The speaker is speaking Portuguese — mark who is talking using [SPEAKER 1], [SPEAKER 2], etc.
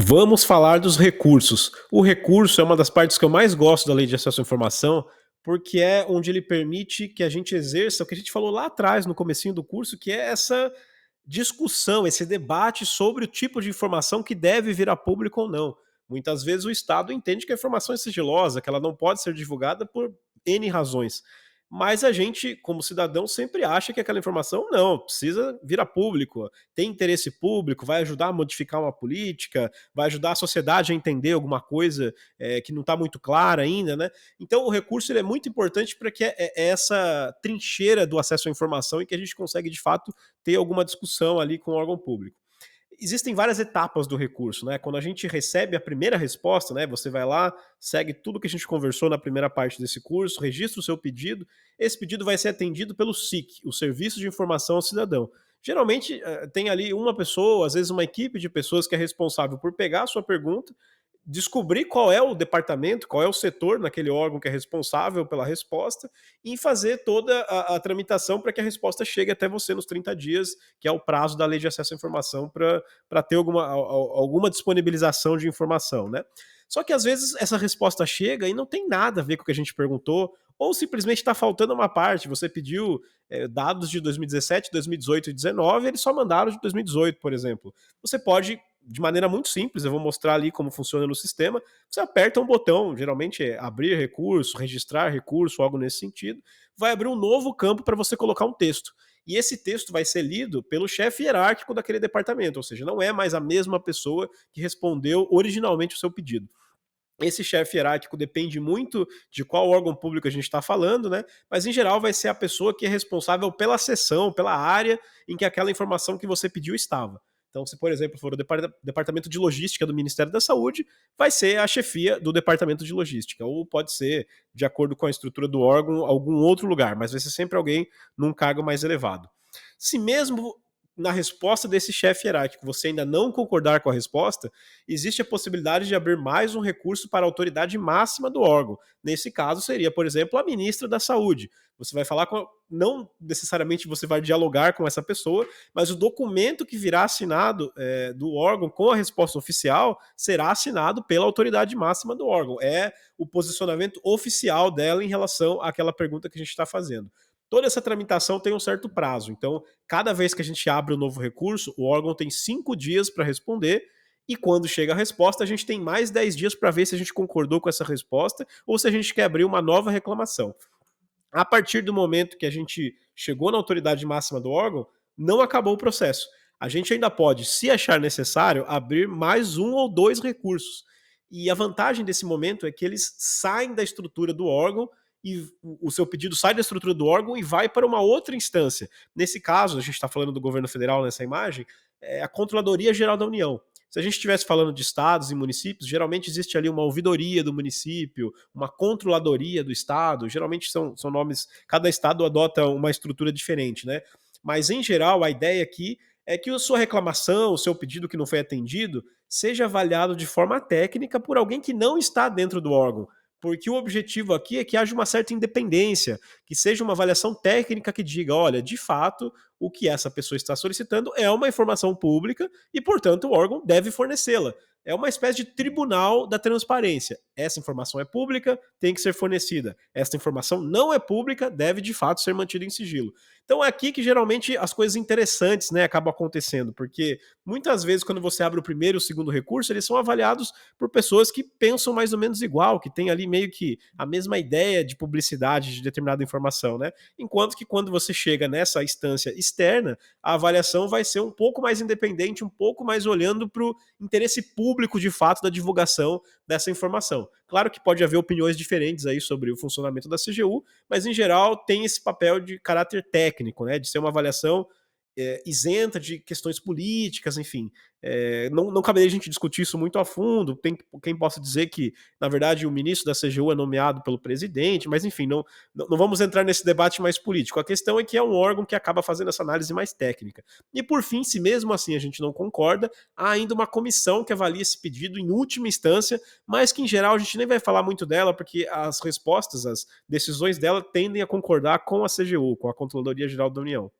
[SPEAKER 1] Vamos falar dos recursos. O recurso é uma das partes que eu mais gosto da Lei de Acesso à Informação, porque é onde ele permite que a gente exerça o que a gente falou lá atrás, no comecinho do curso, que é essa discussão, esse debate sobre o tipo de informação que deve vir a público ou não. Muitas vezes o Estado entende que a informação é sigilosa, que ela não pode ser divulgada por N razões. Mas a gente, como cidadão, sempre acha que aquela informação não, precisa vir a público, tem interesse público, vai ajudar a modificar uma política, vai ajudar a sociedade a entender alguma coisa que não está muito clara ainda, né? Então o recurso ele é muito importante para que é essa trincheira do acesso à informação e que a gente consegue de fato ter alguma discussão ali com o órgão público. Existem várias etapas do recurso, né? Quando a gente recebe a primeira resposta, né? Você vai lá, segue tudo que a gente conversou na primeira parte desse curso, registra o seu pedido. Esse pedido vai ser atendido pelo SIC, o Serviço de Informação ao Cidadão. Geralmente tem ali uma pessoa, às vezes uma equipe de pessoas que é responsável por pegar a sua pergunta, descobrir qual é o departamento, qual é o setor naquele órgão que é responsável pela resposta e fazer toda a tramitação para que a resposta chegue até você nos 30 dias, que é o prazo da Lei de Acesso à Informação para ter alguma disponibilização de informação, né? Só que às vezes essa resposta chega e não tem nada a ver com o que a gente perguntou, ou simplesmente está faltando uma parte. Você pediu dados de 2017, 2018 e 2019, eles só mandaram de 2018, por exemplo. Você pode de maneira muito simples, eu vou mostrar ali como funciona no sistema. Você aperta um botão, geralmente é abrir recurso, registrar recurso, algo nesse sentido, vai abrir um novo campo para você colocar um texto. E esse texto vai ser lido pelo chefe hierárquico daquele departamento, ou seja, não é mais a mesma pessoa que respondeu originalmente o seu pedido. Esse chefe hierárquico depende muito de qual órgão público a gente está falando, né? Mas em geral vai ser a pessoa que é responsável pela seção, pela área em que aquela informação que você pediu estava. Então, se, por exemplo, for o departamento de logística do Ministério da Saúde, vai ser a chefia do departamento de logística, ou pode ser, de acordo com a estrutura do órgão, algum outro lugar, mas vai ser sempre alguém num cargo mais elevado. Se mesmo na resposta desse chefe hierárquico você ainda não concordar com a resposta, existe a possibilidade de abrir mais um recurso para a autoridade máxima do órgão. Nesse caso, seria, por exemplo, a ministra da Saúde. Você vai falar com. Não necessariamente você vai dialogar com essa pessoa, mas o documento que virá assinado do órgão com a resposta oficial será assinado pela autoridade máxima do órgão. É o posicionamento oficial dela em relação àquela pergunta que a gente está fazendo. Toda essa tramitação tem um certo prazo. Então, cada vez que a gente abre um novo recurso, o órgão tem 5 dias para responder. E quando chega a resposta, a gente tem mais 10 dias para ver se a gente concordou com essa resposta ou se a gente quer abrir uma nova reclamação. A partir do momento que a gente chegou na autoridade máxima do órgão, não acabou o processo. A gente ainda pode, se achar necessário, abrir mais um ou dois recursos. E a vantagem desse momento é que eles saem da estrutura do órgão e o seu pedido sai da estrutura do órgão e vai para uma outra instância. Nesse caso, a gente está falando do governo federal nessa imagem, é a Controladoria Geral da União. Se a gente estivesse falando de estados e municípios, geralmente existe ali uma ouvidoria do município, uma controladoria do estado, geralmente são nomes, cada estado adota uma estrutura diferente, né? Mas em geral, a ideia aqui é que a sua reclamação, o seu pedido que não foi atendido, seja avaliado de forma técnica por alguém que não está dentro do órgão. Porque o objetivo aqui é que haja uma certa independência, que seja uma avaliação técnica que diga, olha, de fato, o que essa pessoa está solicitando é uma informação pública e, portanto, o órgão deve fornecê-la. É uma espécie de tribunal da transparência. Essa informação é pública, tem que ser fornecida. Essa informação não é pública, deve de fato ser mantida em sigilo. Então é aqui que geralmente as coisas interessantes, né, acabam acontecendo, porque muitas vezes quando você abre o primeiro e o segundo recurso, eles são avaliados por pessoas que pensam mais ou menos igual, que têm ali meio que a mesma ideia de publicidade de determinada informação, né? Enquanto que quando você chega nessa instância externa, a avaliação vai ser um pouco mais independente, um pouco mais olhando para o interesse público de fato da divulgação dessa informação. Claro que pode haver opiniões diferentes aí sobre o funcionamento da CGU, mas em geral tem esse papel de caráter técnico, né, de ser uma avaliação isenta de questões políticas, enfim. Não caberia a gente discutir isso muito a fundo, tem quem possa dizer que, na verdade, o ministro da CGU é nomeado pelo presidente, mas enfim, não vamos entrar nesse debate mais político. A questão é que é um órgão que acaba fazendo essa análise mais técnica. E por fim, se mesmo assim a gente não concorda, há ainda uma comissão que avalia esse pedido em última instância, mas que em geral a gente nem vai falar muito dela, porque as respostas, as decisões dela tendem a concordar com a CGU, com a Controladoria Geral da União.